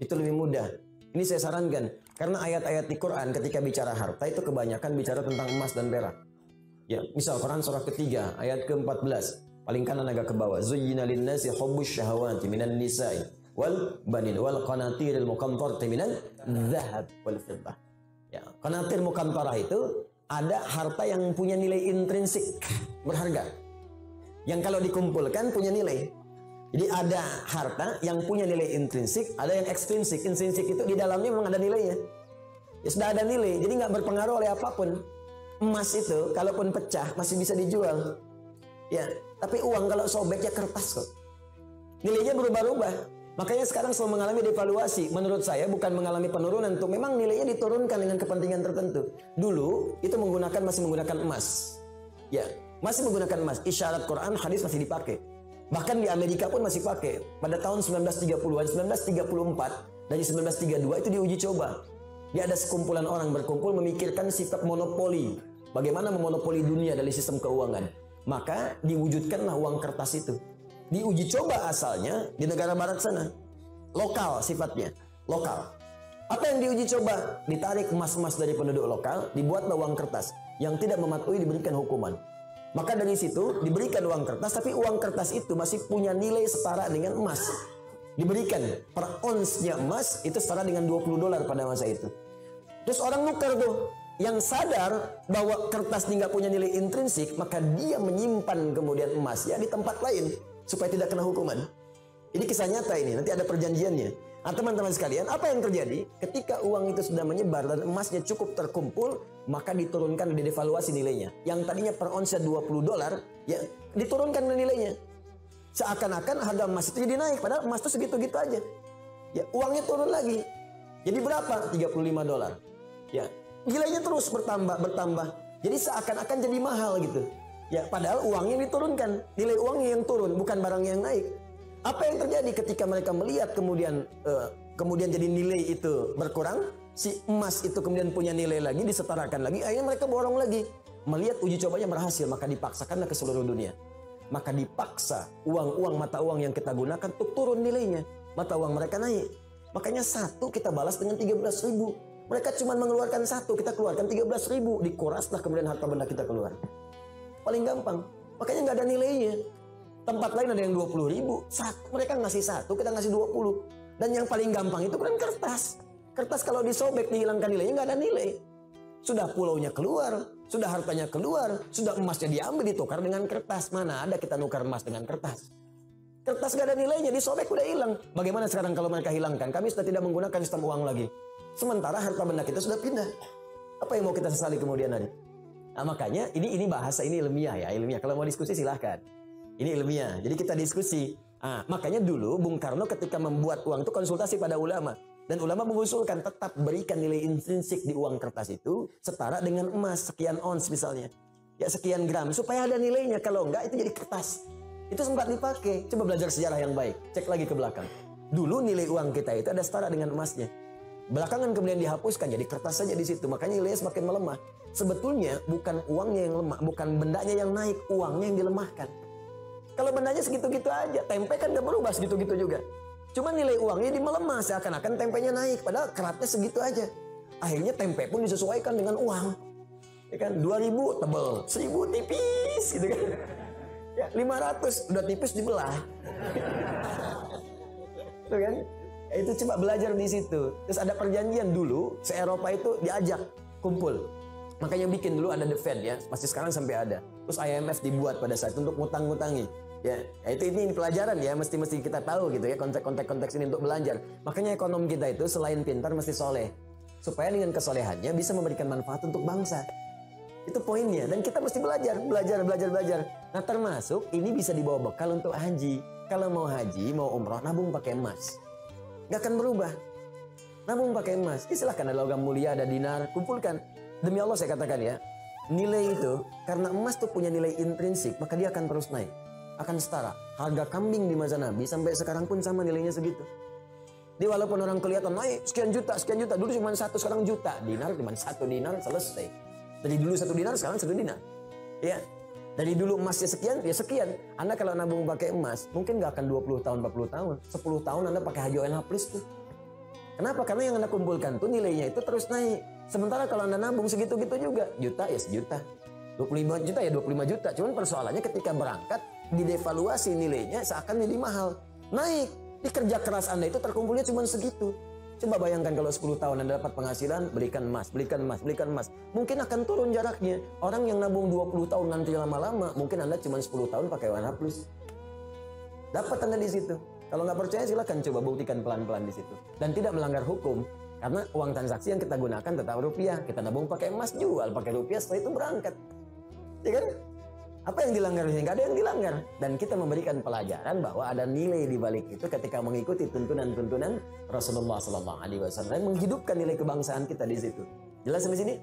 Itu lebih mudah. Ini saya sarankan. Karena ayat-ayat di Quran ketika bicara harta itu kebanyakan bicara tentang emas dan perak. Ya, misal Quran surah ketiga ayat ke-14. Paling kanan agak ke bawah. Zuyyina lin-nasi hubbus syahawati minan nisa'i wal banin wal qanatiril muqantarati minan dzahab wal fiddah. Ya, qanatir muqantarah itu ada harta yang punya nilai intrinsik, berharga. Yang kalau dikumpulkan punya nilai. Jadi ada harta yang punya nilai intrinsik, ada yang ekstrinsik. Intrinsik itu di dalamnya memang ada nilainya. Ya sudah ada nilai, jadi nggak berpengaruh oleh apapun. Emas itu kalaupun pecah masih bisa dijual. Ya, tapi uang kalau sobek ya kertas kok. Nilainya berubah-ubah. Makanya sekarang selalu mengalami devaluasi. Menurut saya bukan mengalami penurunan tuh, memang nilainya diturunkan dengan kepentingan tertentu. Dulu itu masih menggunakan emas. Ya, masih menggunakan emas. Isyarat Quran, hadis masih dipakai. Bahkan di Amerika pun masih pakai. Pada tahun 1930-an, 1934 dan 1932 itu diuji coba. Dia ada sekumpulan orang berkumpul memikirkan sifat monopoli. Bagaimana memonopoli dunia dari sistem keuangan. Maka diwujudkanlah uang kertas itu. Diuji coba asalnya di negara barat sana. Lokal sifatnya. Lokal. Apa yang diuji coba? Ditarik emas-emas dari penduduk lokal, dibuatlah uang kertas. Yang tidak mematuhi diberikan hukuman. Maka dari situ diberikan uang kertas, tapi uang kertas itu masih punya nilai setara dengan emas. Diberikan per onsnya emas itu setara dengan $20 pada masa itu. Terus orang nukar tuh. Yang sadar bahwa kertas ini nggak punya nilai intrinsik, maka dia menyimpan kemudian emasnya di tempat lain supaya tidak kena hukuman. Ini kisah nyata ini, nanti ada perjanjiannya. Nah, teman-teman sekalian, apa yang terjadi? Ketika uang itu sudah menyebar dan emasnya cukup terkumpul, maka diturunkan, didevaluasi nilainya. Yang tadinya per onsnya $20, ya diturunkan nilainya. Seakan-akan harga emas itu jadi naik, padahal emas itu segitu-gitu aja. Ya, uangnya turun lagi. Jadi berapa? $35. Ya. Nilainya terus bertambah. Jadi seakan-akan jadi mahal gitu. Ya, padahal uangnya diturunkan. Nilai uangnya yang turun, bukan barang yang naik. Apa yang terjadi ketika mereka melihat kemudian jadi nilai itu berkurang, si emas itu kemudian punya nilai lagi, disetarakan lagi, akhirnya mereka borong lagi. Melihat uji cobanya berhasil, maka dipaksakanlah ke seluruh dunia. Maka dipaksa mata uang yang kita gunakan untuk turun nilainya. Mata uang mereka naik. Makanya satu kita balas dengan 13.000. Mereka cuma mengeluarkan satu, kita keluarkan 13.000. Dikuraslah kemudian harta benda kita keluar. Paling gampang. Makanya nggak ada nilainya. Tempat lain ada yang 20.000. Mereka ngasih satu, kita ngasih 20. Dan yang paling gampang itu kan kertas. Kertas kalau disobek, dihilangkan nilainya, nggak ada nilai. Sudah pulaunya keluar, sudah hartanya keluar, sudah emasnya diambil, ditukar dengan kertas. Mana ada kita nukar emas dengan kertas? Kertas nggak ada nilainya, disobek udah hilang. Bagaimana sekarang kalau mereka hilangkan? Kami sudah tidak menggunakan sistem uang lagi. Sementara harta benda kita sudah pindah. Apa yang mau kita sesali kemudian hari? Nah, makanya ini bahasa ini ilmiah ya, ilmiah. Kalau mau diskusi silahkan. Ini ilmiah. Jadi kita diskusi. Makanya dulu Bung Karno ketika membuat uang itu konsultasi pada ulama. Dan ulama mengusulkan tetap berikan nilai intrinsik di uang kertas itu setara dengan emas sekian ons misalnya. Ya sekian gram supaya ada nilainya. Kalau enggak itu jadi kertas. Itu sempat dipakai. Coba belajar sejarah yang baik. Cek lagi ke belakang. Dulu nilai uang kita itu ada setara dengan emasnya. Belakangan kemudian dihapuskan jadi kertas saja di situ. Makanya nilainya semakin melemah. Sebetulnya bukan uangnya yang lemah, bukan bendanya yang naik, uangnya yang dilemahkan. Kalau bendanya segitu-gitu aja, tempe kan gak berubah segitu-gitu juga. Cuma nilai uangnya melemah, seakan-akan tempenya naik, padahal keratnya segitu aja. Akhirnya tempe pun disesuaikan dengan uang. Ya kan, 2.000 tebel, 1.000 tipis gitu kan. Ya, 500 udah tipis dibelah. Tuh kan? Itu coba belajar di situ. Terus ada perjanjian dulu, se-Eropa itu diajak kumpul. Makanya bikin dulu ada The Fed ya, masih sekarang sampai ada. Terus IMF dibuat pada saat itu untuk ngutang-ngutangi. Ya, itu ini pelajaran ya, mesti kita tahu gitu ya konteks ini untuk belajar. Makanya ekonom kita itu selain pintar mesti soleh, supaya dengan kesolehannya bisa memberikan manfaat untuk bangsa. Itu poinnya. Dan kita mesti belajar. Nah termasuk ini bisa dibawa bekal untuk haji. Kalau mau haji, mau umroh, nabung pakai emas. Gak akan berubah. Nabung pakai emas. Silahkan ada logam mulia, ada dinar, kumpulkan. Demi Allah saya katakan ya, nilai itu karena emas tuh punya nilai intrinsik, maka dia akan terus naik. Akan setara. Harga kambing di masa Nabi sampai sekarang pun sama nilainya segitu. Jadi walaupun orang kelihatan naik sekian juta, dulu cuma 1, sekarang juta. Dinar cuma 1 dinar selesai. Dari dulu 1 dinar, sekarang 1 dinar. Ya. Dari dulu emasnya sekian, ya sekian. Anda kalau nabung pakai emas, mungkin nggak akan 20 tahun, 40 tahun. 10 tahun Anda pakai Haji ONH Plus tuh. Kenapa? Karena yang Anda kumpulkan tuh nilainya itu terus naik. Sementara kalau Anda nabung segitu-gitu juga, juta ya sejuta. 25 juta ya 25 juta. Cuman persoalannya ketika berangkat, didevaluasi nilainya seakan jadi mahal. Naik. Di kerja keras Anda itu terkumpulnya cuma segitu. Coba bayangkan kalau 10 tahun Anda dapat penghasilan, belikan emas, belikan emas, belikan emas. Mungkin akan turun jaraknya. Orang yang nabung 20 tahun nanti lama-lama, mungkin Anda cuma 10 tahun pakai warna plus. Dapat Anda di situ. Kalau nggak percaya silakan coba buktikan pelan-pelan di situ. Dan tidak melanggar hukum. Karena uang transaksi yang kita gunakan tetap rupiah. Kita nabung pakai emas, jual pakai rupiah, setelah itu berangkat. Ya kan? Apa yang dilanggar? Nggak ada yang dilanggar. Dan kita memberikan pelajaran bahwa ada nilai di balik itu ketika mengikuti tuntunan-tuntunan Rasulullah SAW, menghidupkan nilai kebangsaan kita di situ. Jelas sampai sini?